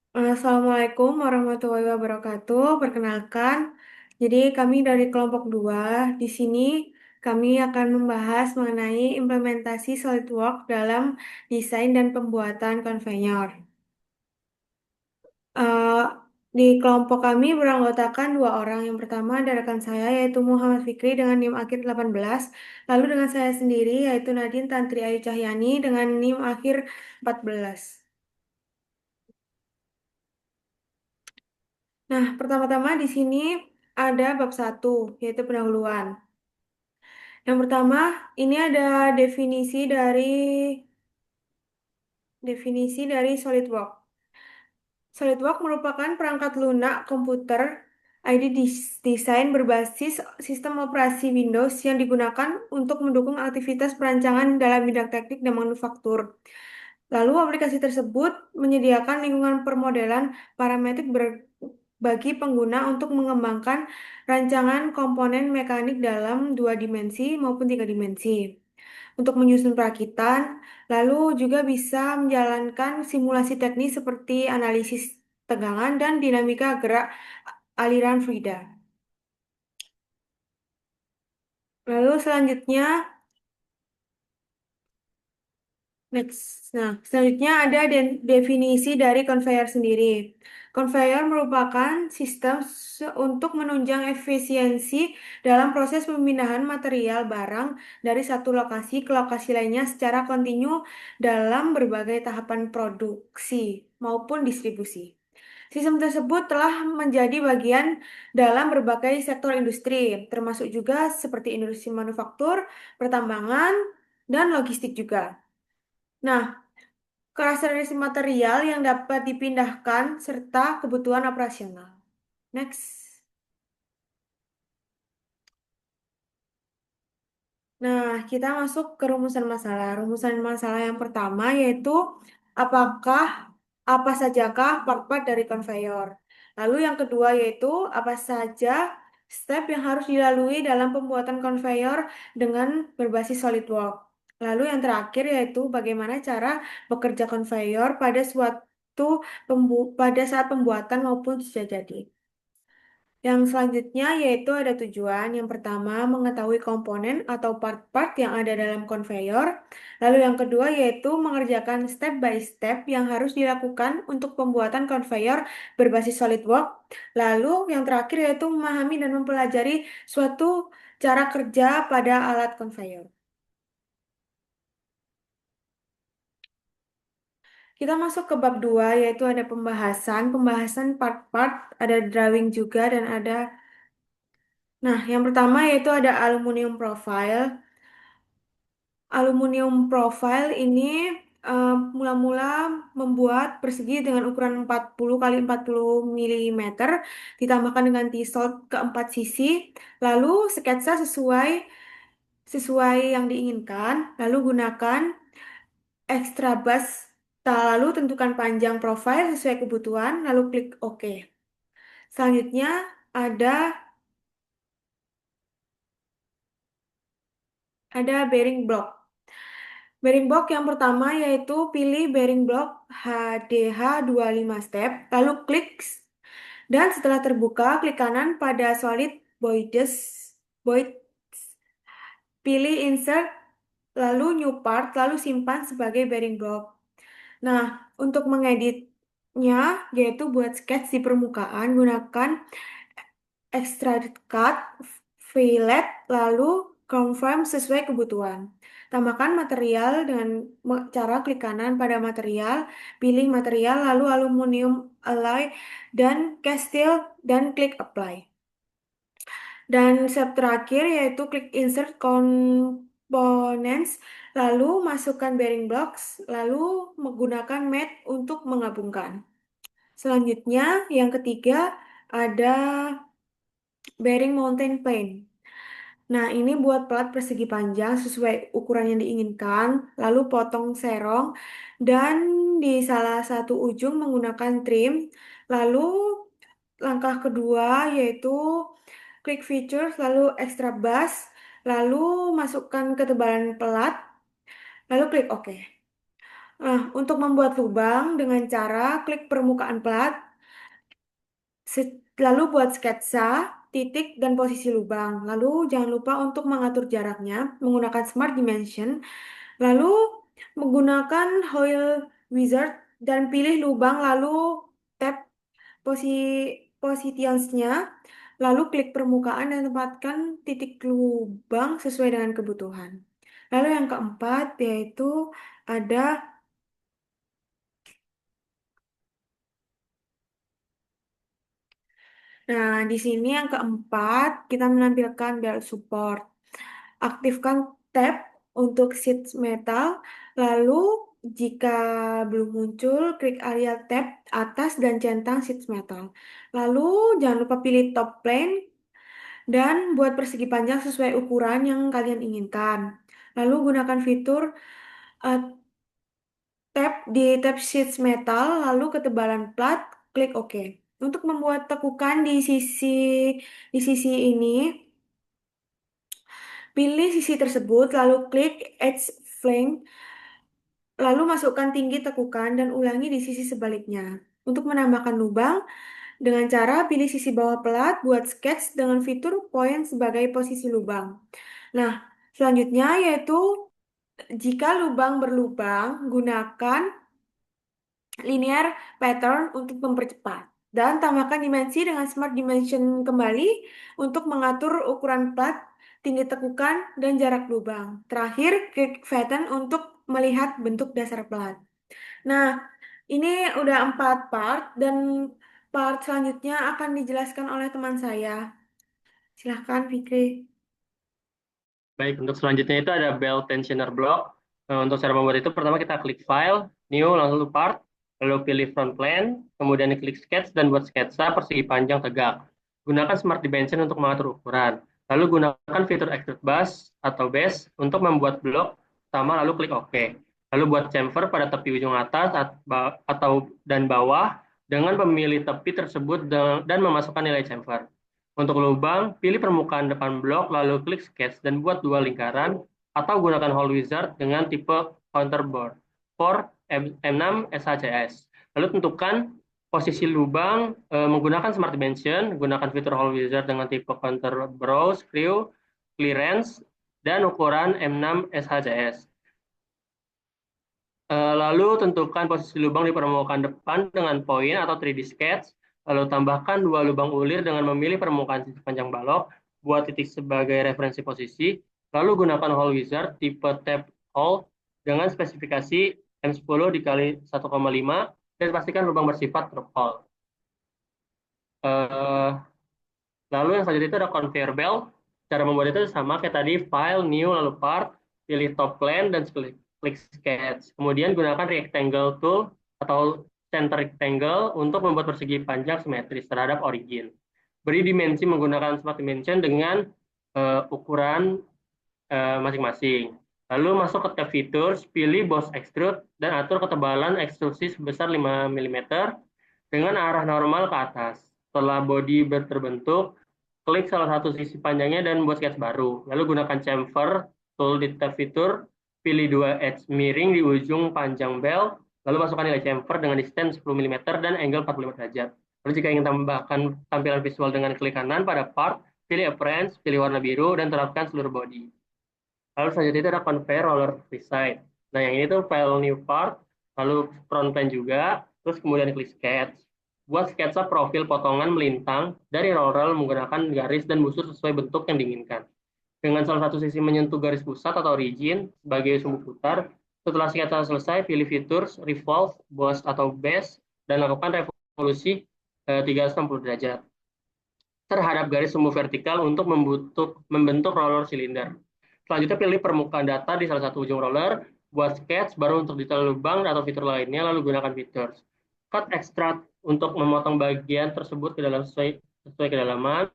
Assalamualaikum warahmatullahi wabarakatuh. Perkenalkan, jadi kami dari kelompok 2. Di sini kami akan membahas mengenai implementasi SolidWorks dalam desain dan pembuatan konveyor. Eh, di kelompok kami beranggotakan dua orang. Yang pertama ada rekan saya yaitu Muhammad Fikri dengan NIM akhir 18. Lalu dengan saya sendiri yaitu Nadine Tantri Ayu Cahyani dengan NIM akhir 14. Nah, pertama-tama di sini ada bab satu, yaitu pendahuluan. Yang pertama, ini ada definisi dari SolidWorks. SolidWorks merupakan perangkat lunak komputer ID desain berbasis sistem operasi Windows yang digunakan untuk mendukung aktivitas perancangan dalam bidang teknik dan manufaktur. Lalu aplikasi tersebut menyediakan lingkungan permodelan parametrik bagi pengguna untuk mengembangkan rancangan komponen mekanik dalam dua dimensi maupun tiga dimensi. Untuk menyusun perakitan, lalu juga bisa menjalankan simulasi teknis seperti analisis tegangan dan dinamika gerak aliran fluida. Lalu selanjutnya Next. Nah, selanjutnya ada definisi dari conveyor sendiri. Conveyor merupakan sistem untuk menunjang efisiensi dalam proses pemindahan material barang dari satu lokasi ke lokasi lainnya secara kontinu dalam berbagai tahapan produksi maupun distribusi. Sistem tersebut telah menjadi bagian dalam berbagai sektor industri, termasuk juga seperti industri manufaktur, pertambangan, dan logistik juga. Nah, karakteristik material yang dapat dipindahkan serta kebutuhan operasional. Next. Nah, kita masuk ke rumusan masalah. Rumusan masalah yang pertama yaitu apakah apa sajakah part-part dari konveyor. Lalu yang kedua yaitu apa saja step yang harus dilalui dalam pembuatan konveyor dengan berbasis SolidWorks. Lalu yang terakhir yaitu bagaimana cara bekerja konveyor pada saat pembuatan maupun sudah jadi. Yang selanjutnya yaitu ada tujuan. Yang pertama, mengetahui komponen atau part-part yang ada dalam konveyor. Lalu yang kedua yaitu mengerjakan step by step yang harus dilakukan untuk pembuatan konveyor berbasis SolidWorks. Lalu yang terakhir yaitu memahami dan mempelajari suatu cara kerja pada alat konveyor. Kita masuk ke bab 2 yaitu ada pembahasan part-part, ada drawing juga dan ada. Nah, yang pertama yaitu ada aluminium profile. Aluminium profile ini mula-mula membuat persegi dengan ukuran 40 kali 40 milimeter, ditambahkan dengan T-solid ke 4 sisi, lalu sketsa sesuai sesuai yang diinginkan, lalu gunakan extra bus, lalu tentukan panjang profile sesuai kebutuhan, lalu klik OK. Selanjutnya ada bearing block. Bearing block yang pertama yaitu pilih bearing block HDH25 step, lalu klik dan setelah terbuka klik kanan pada solid void, pilih insert, lalu new part, lalu simpan sebagai bearing block. Nah, untuk mengeditnya yaitu buat sketch di permukaan gunakan extrude cut, fillet, lalu confirm sesuai kebutuhan. Tambahkan material dengan cara klik kanan pada material, pilih material, lalu aluminium alloy dan cast steel, dan klik apply. Dan step terakhir yaitu klik insert components, lalu masukkan bearing blocks, lalu menggunakan mat untuk menggabungkan. Selanjutnya, yang ketiga ada bearing mountain plane. Nah, ini buat pelat persegi panjang sesuai ukuran yang diinginkan, lalu potong serong, dan di salah satu ujung menggunakan trim. Lalu langkah kedua yaitu klik features, lalu extra bus, lalu masukkan ketebalan pelat, lalu klik OK. Nah, untuk membuat lubang dengan cara klik permukaan plat, lalu buat sketsa, titik, dan posisi lubang. Lalu jangan lupa untuk mengatur jaraknya menggunakan Smart Dimension. Lalu menggunakan Hoil Wizard dan pilih lubang, lalu tap posi positions-nya, lalu klik permukaan dan tempatkan titik lubang sesuai dengan kebutuhan. Lalu yang keempat yaitu ada, nah di sini yang keempat kita menampilkan belt support. Aktifkan tab untuk sheet metal, lalu jika belum muncul, klik area tab atas dan centang sheet metal. Lalu jangan lupa pilih top plane dan buat persegi panjang sesuai ukuran yang kalian inginkan. Lalu gunakan fitur eh, tab di tab sheets metal, lalu ketebalan plat, klik OK. Untuk membuat tekukan di sisi ini, pilih sisi tersebut, lalu klik Edge Flank, lalu masukkan tinggi tekukan dan ulangi di sisi sebaliknya. Untuk menambahkan lubang, dengan cara pilih sisi bawah pelat, buat sketch dengan fitur point sebagai posisi lubang. Nah, selanjutnya yaitu jika lubang berlubang, gunakan linear pattern untuk mempercepat. Dan tambahkan dimensi dengan Smart Dimension kembali untuk mengatur ukuran plat, tinggi tekukan, dan jarak lubang. Terakhir, klik flatten untuk melihat bentuk dasar plat. Nah, ini udah 4 part dan part selanjutnya akan dijelaskan oleh teman saya. Silahkan, Fikri. Baik, untuk selanjutnya itu ada belt tensioner block. Untuk cara membuat itu, pertama kita klik file, new, lalu part, lalu pilih front plane, kemudian klik sketch dan buat sketsa persegi panjang tegak. Gunakan Smart Dimension untuk mengatur ukuran. Lalu gunakan fitur extrude base atau base untuk membuat blok sama, lalu klik OK. Lalu buat chamfer pada tepi ujung atas atau dan bawah dengan memilih tepi tersebut dan memasukkan nilai chamfer. Untuk lubang, pilih permukaan depan blok, lalu klik sketch dan buat dua lingkaran, atau gunakan hole wizard dengan tipe counterbore for M6 SHCS. Lalu tentukan posisi lubang menggunakan Smart Dimension, gunakan fitur hole wizard dengan tipe counterbore, screw, clearance, dan ukuran M6 SHCS. Lalu tentukan posisi lubang di permukaan depan dengan poin atau 3D sketch. Lalu tambahkan dua lubang ulir dengan memilih permukaan sisi panjang balok. Buat titik sebagai referensi posisi. Lalu gunakan hole wizard tipe tab hole dengan spesifikasi M10 dikali 1,5 dan pastikan lubang bersifat drop hole. Uh, Lalu yang selanjutnya itu ada conveyor belt. Cara membuat itu sama kayak tadi, file, new, lalu part, pilih top plane, dan klik sketch. Kemudian gunakan rectangle tool atau center rectangle untuk membuat persegi panjang simetris terhadap origin. Beri dimensi menggunakan Smart Dimension dengan ukuran masing-masing. Lalu masuk ke tab features, pilih boss extrude, dan atur ketebalan ekstrusi sebesar 5 mm dengan arah normal ke atas. Setelah body terbentuk, klik salah satu sisi panjangnya dan buat sketch baru. Lalu gunakan chamfer tool di tab fitur, pilih dua edge miring di ujung panjang belt, lalu masukkan nilai chamfer dengan distance 10 mm dan angle 45 derajat. Lalu jika ingin tambahkan tampilan visual dengan klik kanan pada part, pilih appearance, pilih warna biru, dan terapkan seluruh body. Lalu selanjutnya itu ada conveyor roller freeside. Nah, yang ini tuh file new part, lalu front plane juga, terus kemudian klik sketch. Buat sketsa profil potongan melintang dari roller menggunakan garis dan busur sesuai bentuk yang diinginkan. Dengan salah satu sisi menyentuh garis pusat atau origin sebagai sumbu putar. Setelah sketsa selesai, pilih fitur revolve, boss atau base, dan lakukan revolusi 360 derajat terhadap garis sumbu vertikal untuk membentuk roller silinder. Selanjutnya pilih permukaan data di salah satu ujung roller, buat sketch, baru untuk detail lubang atau fitur lainnya, lalu gunakan fitur cut extract untuk memotong bagian tersebut ke dalam sesuai kedalaman,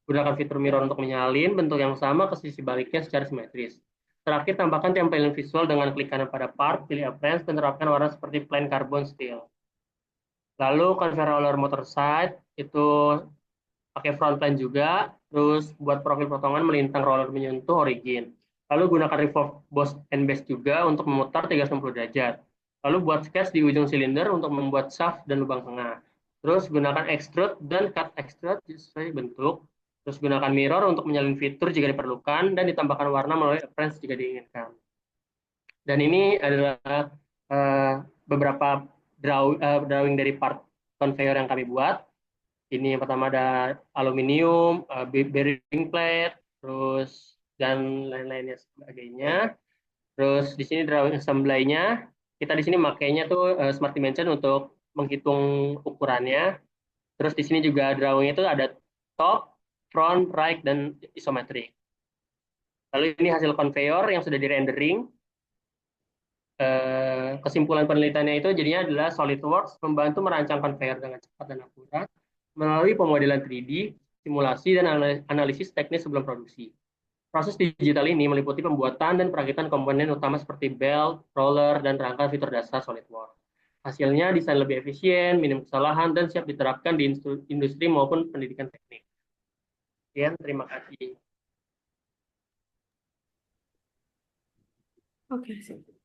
gunakan fitur mirror untuk menyalin bentuk yang sama ke sisi baliknya secara simetris. Terakhir, tambahkan tampilan visual dengan klik kanan pada part, pilih appearance, dan terapkan warna seperti plain carbon steel. Lalu conveyor roller motor side itu pakai front plane juga, terus buat profil potongan melintang roller menyentuh origin. Lalu gunakan revolve boss and base juga untuk memutar 360 derajat. Lalu buat sketch di ujung silinder untuk membuat shaft dan lubang tengah. Terus gunakan extrude dan cut extrude sesuai bentuk. Terus gunakan mirror untuk menyalin fitur jika diperlukan dan ditambahkan warna melalui appearance jika diinginkan. Dan ini adalah uh, beberapa drawing dari part conveyor yang kami buat. Ini yang pertama ada aluminium, bearing plate, terus dan lain-lainnya sebagainya. Terus di sini drawing assembly-nya, kita di sini makainya tuh Smart Dimension untuk menghitung ukurannya. Terus di sini juga drawing itu ada top, front, right, dan isometric. Lalu ini hasil conveyor yang sudah di-rendering. Kesimpulan penelitiannya itu jadinya adalah SolidWorks membantu merancang conveyor dengan cepat dan akurat melalui pemodelan 3D, simulasi, dan analisis teknis sebelum produksi. Proses digital ini meliputi pembuatan dan perakitan komponen utama seperti belt, roller, dan rangka fitur dasar SolidWorks. Hasilnya desain lebih efisien, minim kesalahan, dan siap diterapkan di industri maupun pendidikan teknik. Sekian, terima kasih. Oke, sip.